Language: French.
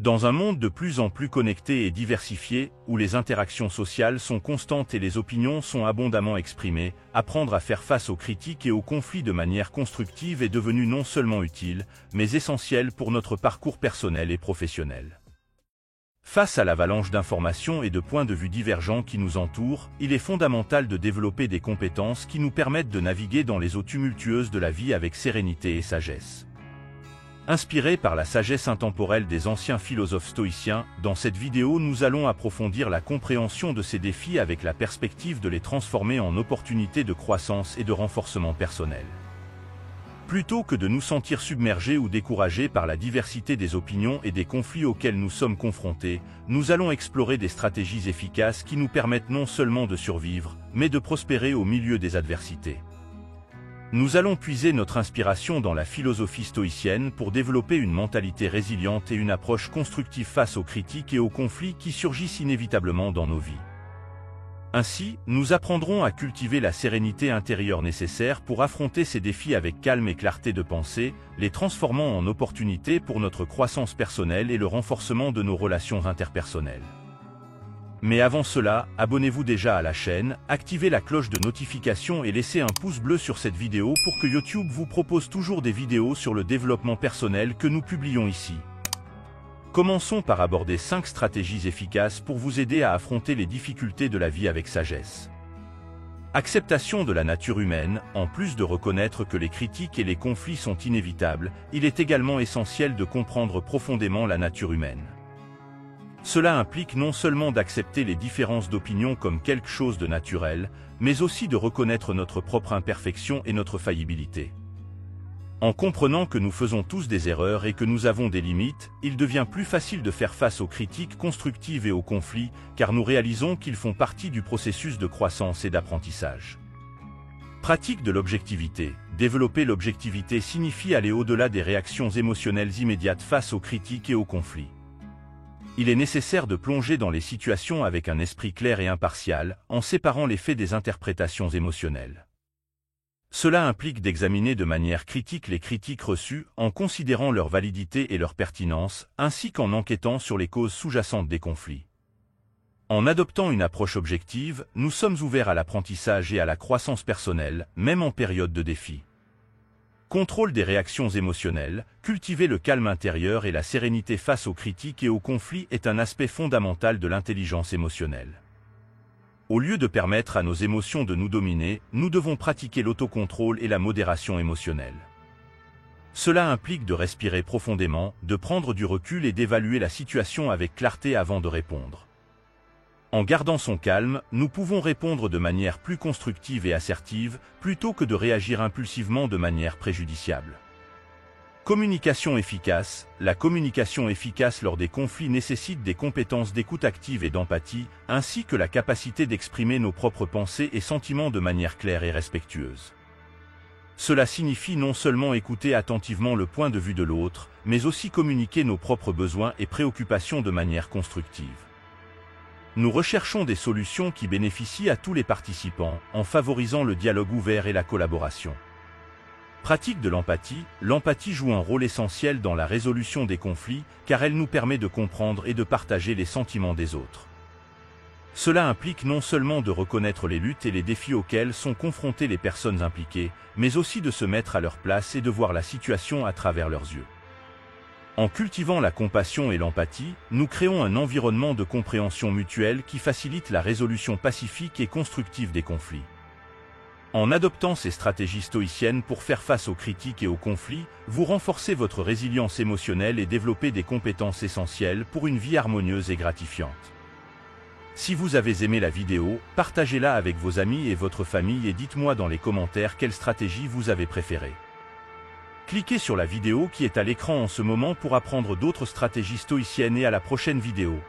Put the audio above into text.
Dans un monde de plus en plus connecté et diversifié, où les interactions sociales sont constantes et les opinions sont abondamment exprimées, apprendre à faire face aux critiques et aux conflits de manière constructive est devenu non seulement utile, mais essentiel pour notre parcours personnel et professionnel. Face à l'avalanche d'informations et de points de vue divergents qui nous entourent, il est fondamental de développer des compétences qui nous permettent de naviguer dans les eaux tumultueuses de la vie avec sérénité et sagesse. Inspiré par la sagesse intemporelle des anciens philosophes stoïciens, dans cette vidéo nous allons approfondir la compréhension de ces défis avec la perspective de les transformer en opportunités de croissance et de renforcement personnel. Plutôt que de nous sentir submergés ou découragés par la diversité des opinions et des conflits auxquels nous sommes confrontés, nous allons explorer des stratégies efficaces qui nous permettent non seulement de survivre, mais de prospérer au milieu des adversités. Nous allons puiser notre inspiration dans la philosophie stoïcienne pour développer une mentalité résiliente et une approche constructive face aux critiques et aux conflits qui surgissent inévitablement dans nos vies. Ainsi, nous apprendrons à cultiver la sérénité intérieure nécessaire pour affronter ces défis avec calme et clarté de pensée, les transformant en opportunités pour notre croissance personnelle et le renforcement de nos relations interpersonnelles. Mais avant cela, abonnez-vous déjà à la chaîne, activez la cloche de notification et laissez un pouce bleu sur cette vidéo pour que YouTube vous propose toujours des vidéos sur le développement personnel que nous publions ici. Commençons par aborder 5 stratégies efficaces pour vous aider à affronter les difficultés de la vie avec sagesse. Acceptation de la nature humaine. En plus de reconnaître que les critiques et les conflits sont inévitables, il est également essentiel de comprendre profondément la nature humaine. Cela implique non seulement d'accepter les différences d'opinion comme quelque chose de naturel, mais aussi de reconnaître notre propre imperfection et notre faillibilité. En comprenant que nous faisons tous des erreurs et que nous avons des limites, il devient plus facile de faire face aux critiques constructives et aux conflits, car nous réalisons qu'ils font partie du processus de croissance et d'apprentissage. Pratique de l'objectivité. Développer l'objectivité signifie aller au-delà des réactions émotionnelles immédiates face aux critiques et aux conflits. Il est nécessaire de plonger dans les situations avec un esprit clair et impartial, en séparant les faits des interprétations émotionnelles. Cela implique d'examiner de manière critique les critiques reçues, en considérant leur validité et leur pertinence, ainsi qu'en enquêtant sur les causes sous-jacentes des conflits. En adoptant une approche objective, nous sommes ouverts à l'apprentissage et à la croissance personnelle, même en période de défi. Contrôle des réactions émotionnelles, cultiver le calme intérieur et la sérénité face aux critiques et aux conflits est un aspect fondamental de l'intelligence émotionnelle. Au lieu de permettre à nos émotions de nous dominer, nous devons pratiquer l'autocontrôle et la modération émotionnelle. Cela implique de respirer profondément, de prendre du recul et d'évaluer la situation avec clarté avant de répondre. En gardant son calme, nous pouvons répondre de manière plus constructive et assertive, plutôt que de réagir impulsivement de manière préjudiciable. Communication efficace. La communication efficace lors des conflits nécessite des compétences d'écoute active et d'empathie, ainsi que la capacité d'exprimer nos propres pensées et sentiments de manière claire et respectueuse. Cela signifie non seulement écouter attentivement le point de vue de l'autre, mais aussi communiquer nos propres besoins et préoccupations de manière constructive. Nous recherchons des solutions qui bénéficient à tous les participants, en favorisant le dialogue ouvert et la collaboration. Pratique de l'empathie. L'empathie joue un rôle essentiel dans la résolution des conflits, car elle nous permet de comprendre et de partager les sentiments des autres. Cela implique non seulement de reconnaître les luttes et les défis auxquels sont confrontées les personnes impliquées, mais aussi de se mettre à leur place et de voir la situation à travers leurs yeux. En cultivant la compassion et l'empathie, nous créons un environnement de compréhension mutuelle qui facilite la résolution pacifique et constructive des conflits. En adoptant ces stratégies stoïciennes pour faire face aux critiques et aux conflits, vous renforcez votre résilience émotionnelle et développez des compétences essentielles pour une vie harmonieuse et gratifiante. Si vous avez aimé la vidéo, partagez-la avec vos amis et votre famille et dites-moi dans les commentaires quelle stratégie vous avez préférée. Cliquez sur la vidéo qui est à l'écran en ce moment pour apprendre d'autres stratégies stoïciennes et à la prochaine vidéo.